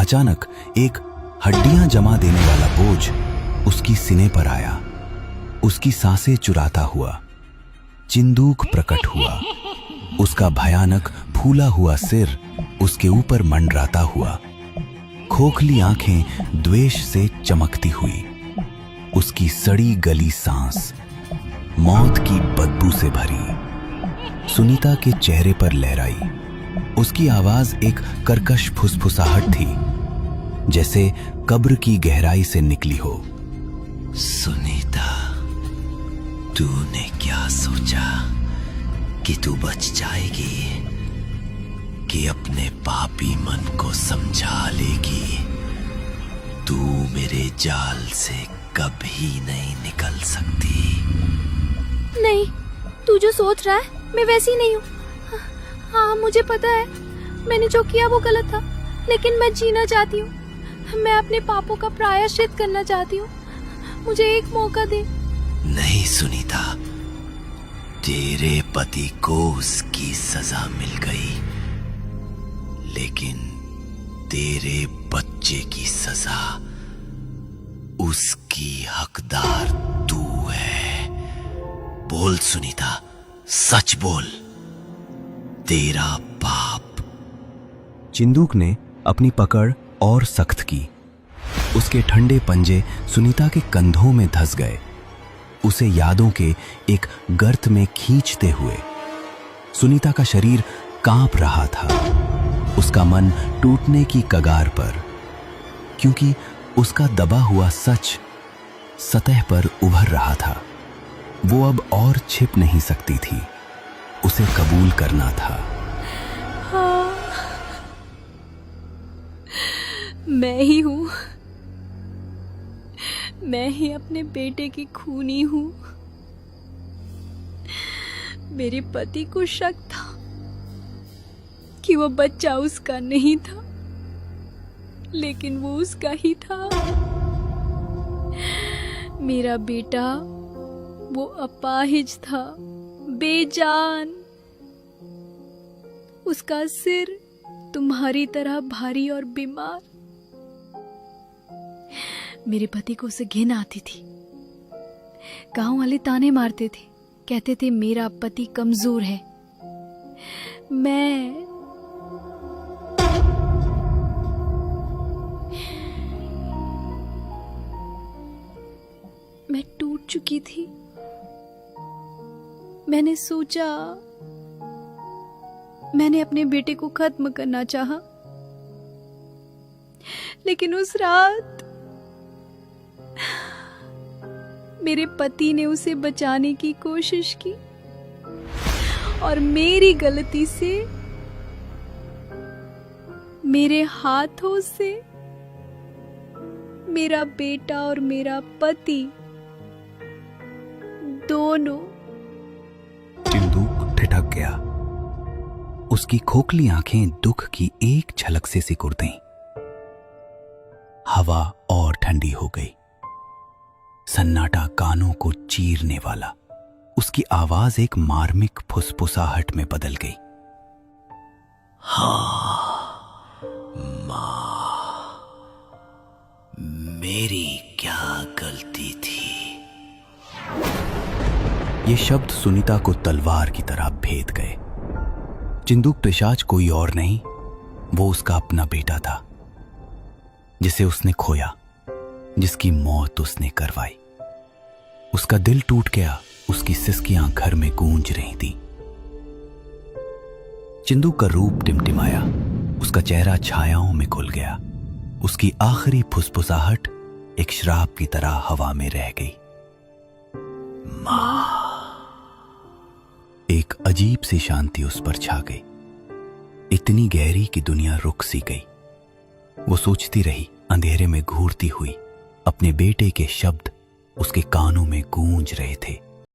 अचानक एक हड्डियां जमा देने वाला बोझ उसकी सीने पर आया। उसकी सांसें चुराता हुआ चिंदूक प्रकट हुआ। उसका भयानक फूला हुआ सिर उसके ऊपर मंडराता हुआ, खोखली आंखें द्वेष से चमकती हुई। उसकी सड़ी गली सांस मौत की बदबू से भरी सुनीता के चेहरे पर लहराई। उसकी आवाज एक कर्कश फुसफुसाहट थी, जैसे कब्र की गहराई से निकली हो। सुनीता, तूने क्या सोचा कि तू बच जाएगी, कि अपने पापी मन को समझा लेगी? तू मेरे जाल से कभी नहीं निकल सकती। नहीं, तू जो सोच रहा है मैं वैसी नहीं हूँ। हाँ, मुझे पता है मैंने जो किया वो गलत था, लेकिन मैं जीना चाहती हूँ। मैं अपने पापों का प्रायश्चित करना चाहती हूँ। मुझे एक मौका दे। नहीं सुनीता, तेरे पति को उसकी सजा मिल गई, लेकिन तेरे बच्चे की सजा उसकी हकदार तू है। बोल सुनीता, सच बोल, तेरा पाप। चिंदूक ने अपनी पकड़ और सख्त की। उसके ठंडे पंजे सुनीता के कंधों में धंस गए, उसे यादों के एक गर्त में खींचते हुए। सुनीता का शरीर कांप रहा था, उसका मन टूटने की कगार पर, क्योंकि उसका दबा हुआ सच सतह पर उभर रहा था। वो अब और छिप नहीं सकती थी, उसे कबूल करना था। हाँ, मैं ही हूँ। मैं ही अपने बेटे की खूनी हूँ। मेरे पति को शक था कि वो बच्चा उसका नहीं था, लेकिन वो उसका ही था। मेरा बेटा वो अपाहिज था, बेजान। उसका सिर तुम्हारी तरह भारी और बीमार। मेरे पति को उसे घिन आती थी। गांव वाले ताने मारते थे, कहते थे मेरा पति कमजोर है। मैं टूट चुकी थी। मैंने सोचा, मैंने अपने बेटे को खत्म करना चाहा, लेकिन उस रात मेरे पति ने उसे बचाने की कोशिश की और मेरी गलती से मेरे हाथों से मेरा बेटा और मेरा पति दोनों। चिंदूक ठिठक गया। उसकी खोखली आंखें दुख की एक झलक से सिकुड़ गईं। हवा और ठंडी हो गई। सन्नाटा कानों को चीरने वाला। उसकी आवाज एक मार्मिक फुसफुसाहट में बदल गई। हाँ माँ, मेरी क्या गलती थी? ये शब्द सुनीता को तलवार की तरह भेद गए। चिंदूक पिशाच कोई और नहीं, वो उसका अपना बेटा था, जिसे उसने खोया, जिसकी मौत उसने करवाई। उसका दिल टूट गया, उसकी सिसकियां घर में गूंज रही थी। चिंदूक का रूप टिमटिमाया, उसका चेहरा छायाओं में घुल गया। उसकी आखिरी फुसफुसाहट एक श्राप की तरह हवा में रह गई। माँ। एक अजीब सी शांति उस पर छा गई, इतनी गहरी कि दुनिया रुक सी गई। वो सोचती रही, अंधेरे में घूरती हुई। अपने बेटे के शब्द उसके कानों में गूंज रहे थे।